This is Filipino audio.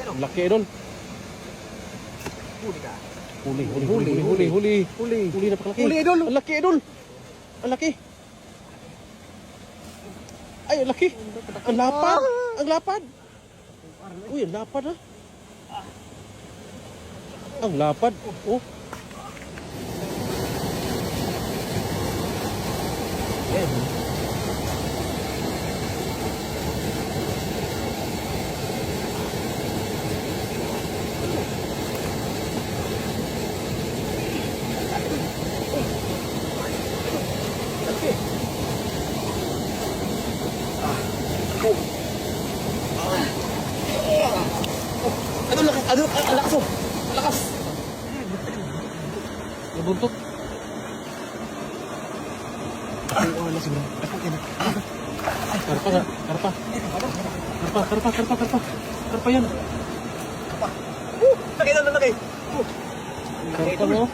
Ang laki, idol. Huli ka. Huli, napakalaki. Huli, idol. Ang laki, idol. Ang laki. Ay, ang laki. Ang lapad. Ang lapad. Uy, ang lapad, ha. Ang lapad. Oh. Ano, ang lakas mo. Ang lakas. Nabuntok. Ay, wala siguro. Karpa. Karpa yan. Laki na, laki. Karpa mo.